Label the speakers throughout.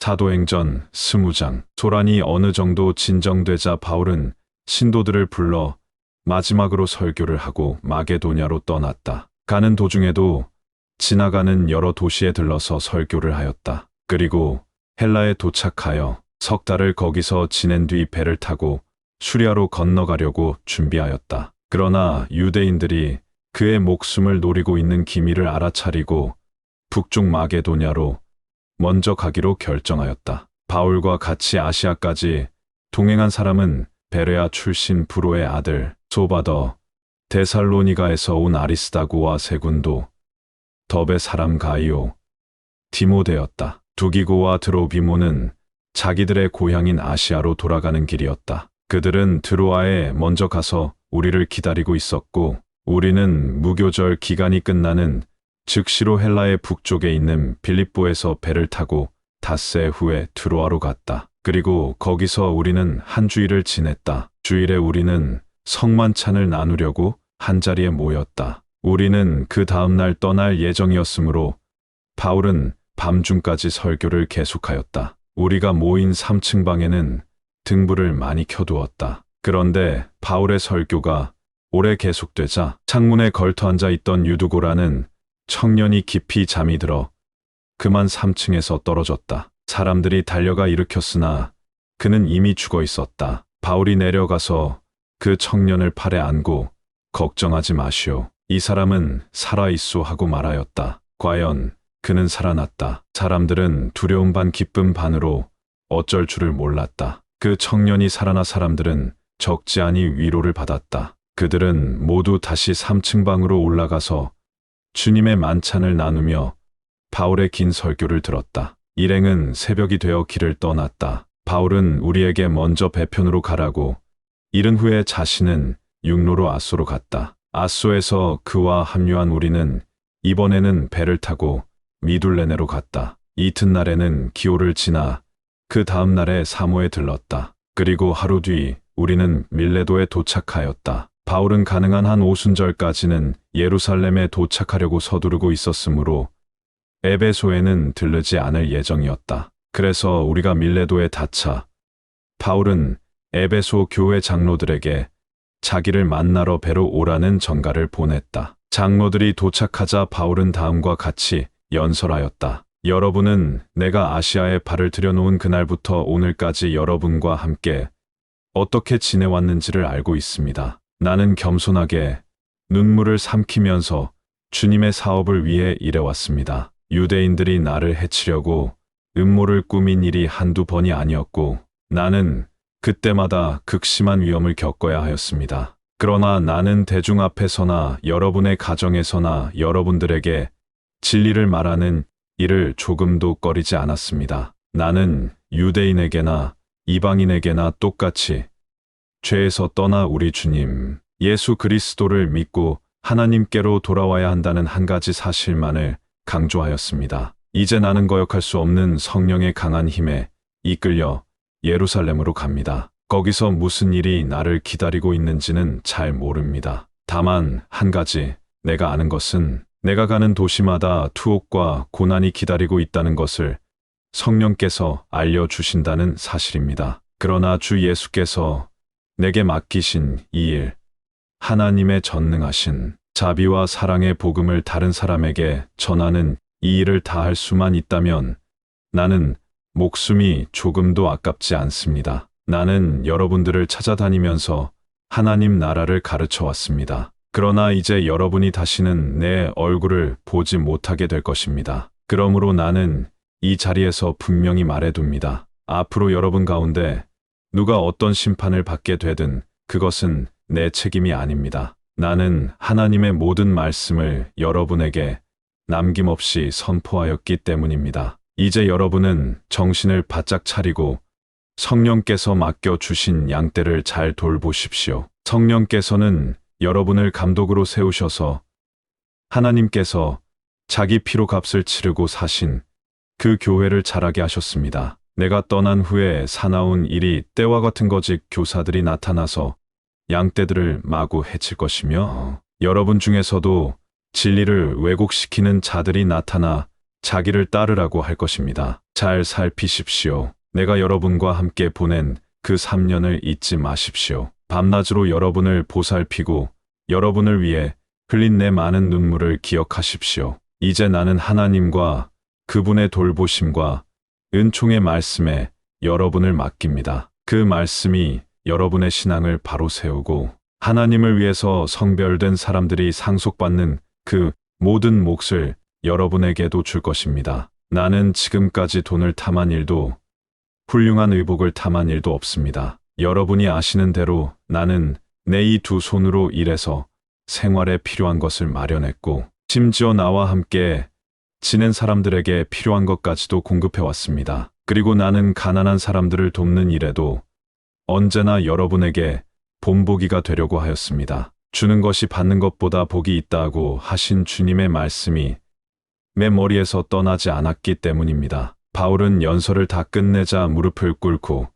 Speaker 1: 사도행전 20장. 소란이 어느 정도 진정되자 바울은 신도들을 불러 마지막으로 설교를 하고 마게도냐로 떠났다. 가는 도중에도 지나가는 여러 도시에 들러서 설교를 하였다. 그리고 헬라에 도착하여 석 달을 거기서 지낸 뒤 배를 타고 수리아로 건너가려고 준비하였다. 그러나 유대인들이 그의 목숨을 노리고 있는 기미를 알아차리고 북쪽 마게도냐로 먼저 가기로 결정하였다. 바울과 같이 아시아까지 동행한 사람은 베레아 출신 브로의 아들 소바더, 데살로니가에서 온 아리스다고와 세군도, 더베 사람 가이오, 디모데였다. 두기고와 드로비모는 자기들의 고향인 아시아로 돌아가는 길이었다. 그들은 드로아에 먼저 가서 우리를 기다리고 있었고, 우리는 무교절 기간이 끝나는 즉시로 헬라의 북쪽에 있는 빌립보에서 배를 타고 닷새 후에 드로아로 갔다. 그리고 거기서 우리는 한 주일을 지냈다. 주일에 우리는 성만찬을 나누려고 한자리에 모였다. 우리는 그 다음날 떠날 예정이었으므로 바울은 밤중까지 설교를 계속하였다. 우리가 모인 3층 방에는 등불을 많이 켜두었다. 그런데 바울의 설교가 오래 계속되자 창문에 걸터앉아 있던 유두고라는 청년이 깊이 잠이 들어 그만 3층에서 떨어졌다. 사람들이 달려가 일으켰으나 그는 이미 죽어 있었다. 바울이 내려가서 그 청년을 팔에 안고 걱정하지 마시오. 이 사람은 살아있소 하고 말하였다. 과연 그는 살아났다. 사람들은 두려움 반 기쁨 반으로 어쩔 줄을 몰랐다. 그 청년이 살아나 사람들은 적지 않이 위로를 받았다. 그들은 모두 다시 3층 방으로 올라가서 주님의 만찬을 나누며 바울의 긴 설교를 들었다. 일행은 새벽이 되어 길을 떠났다. 바울은 우리에게 먼저 배편으로 가라고 이른 후에 자신은 육로로 아소로 갔다. 아소에서 그와 합류한 우리는 이번에는 배를 타고 미둘레네로 갔다. 이튿날에는 기오를 지나 그 다음 날에 사모에 들렀다. 그리고 하루 뒤 우리는 밀레도에 도착하였다. 바울은 가능한 한 오순절까지는 예루살렘에 도착하려고 서두르고 있었으므로 에베소에는 들르지 않을 예정이었다. 그래서 우리가 밀레도에 닿자 바울은 에베소 교회 장로들에게 자기를 만나러 배로 오라는 전가를 보냈다. 장로들이 도착하자 바울은 다음과 같이 연설하였다. 여러분은 내가 아시아에 발을 들여놓은 그날부터 오늘까지 여러분과 함께 어떻게 지내왔는지를 알고 있습니다. 나는 겸손하게 눈물을 삼키면서 주님의 사업을 위해 일해왔습니다. 유대인들이 나를 해치려고 음모를 꾸민 일이 한두 번이 아니었고 나는 그때마다 극심한 위험을 겪어야 하였습니다. 그러나 나는 대중 앞에서나 여러분의 가정에서나 여러분들에게 진리를 말하는 일을 조금도 꺼리지 않았습니다. 나는 유대인에게나 이방인에게나 똑같이 죄에서 떠나 우리 주님 예수 그리스도를 믿고 하나님께로 돌아와야 한다는 한 가지 사실만을 강조하였습니다. 이제 나는 거역할 수 없는 성령의 강한 힘에 이끌려 예루살렘으로 갑니다. 거기서 무슨 일이 나를 기다리고 있는지는 잘 모릅니다. 다만 한 가지 내가 아는 것은 내가 가는 도시마다 투옥과 고난이 기다리고 있다는 것을 성령께서 알려주신다는 사실입니다. 그러나 주 예수께서 내게 맡기신 이 일, 하나님의 전능하신 자비와 사랑의 복음을 다른 사람에게 전하는 이 일을 다할 수만 있다면 나는 목숨이 조금도 아깝지 않습니다. 나는 여러분들을 찾아다니면서 하나님 나라를 가르쳐 왔습니다. 그러나 이제 여러분이 다시는 내 얼굴을 보지 못하게 될 것입니다. 그러므로 나는 이 자리에서 분명히 말해둡니다. 앞으로 여러분 가운데 누가 어떤 심판을 받게 되든 그것은 내 책임이 아닙니다. 나는 하나님의 모든 말씀을 여러분에게 남김없이 선포하였기 때문입니다. 이제 여러분은 정신을 바짝 차리고 성령께서 맡겨주신 양떼를 잘 돌보십시오. 성령께서는 여러분을 감독으로 세우셔서 하나님께서 자기 피로 값을 치르고 사신 그 교회를 자라게 하셨습니다. 내가 떠난 후에 사나운 일이 때와 같은 거짓 교사들이 나타나서 양떼들을 마구 해칠 것이며 여러분 중에서도 진리를 왜곡시키는 자들이 나타나 자기를 따르라고 할 것입니다. 잘 살피십시오. 내가 여러분과 함께 보낸 그 3년을 잊지 마십시오. 밤낮으로 여러분을 보살피고 여러분을 위해 흘린 내 많은 눈물을 기억하십시오. 이제 나는 하나님과 그분의 돌보심과 은총의 말씀에 여러분을 맡깁니다. 그 말씀이 여러분의 신앙을 바로 세우고 하나님을 위해서 성별된 사람들이 상속받는 그 모든 몫을 여러분에게도 줄 것입니다. 나는 지금까지 돈을 탐한 일도 훌륭한 의복을 탐한 일도 없습니다. 여러분이 아시는 대로 나는 내 이 두 손으로 일해서 생활에 필요한 것을 마련했고 심지어 나와 함께 지낸 사람들에게 필요한 것까지도 공급해 왔습니다. 그리고 나는 가난한 사람들을 돕는 일에도 언제나 여러분에게 본보기가 되려고 하였습니다. 주는 것이 받는 것보다 복이 있다고 하신 주님의 말씀이 내 머리에서 떠나지 않았기 때문입니다. 바울은 연설을 다 끝내자 무릎을 꿇고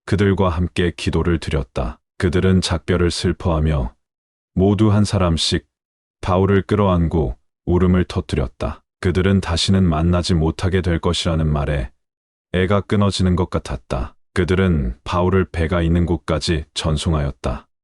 Speaker 1: 그들과 함께 기도를 드렸다. 그들은 작별을 슬퍼하며 모두 한 사람씩 바울을 끌어안고 울음을 터뜨렸다. 그들은 다시는 만나지 못하게 될 것이라는 말에 애가 끊어지는 것 같았다. 그들은 바울을 배가 있는 곳까지 전송하였다.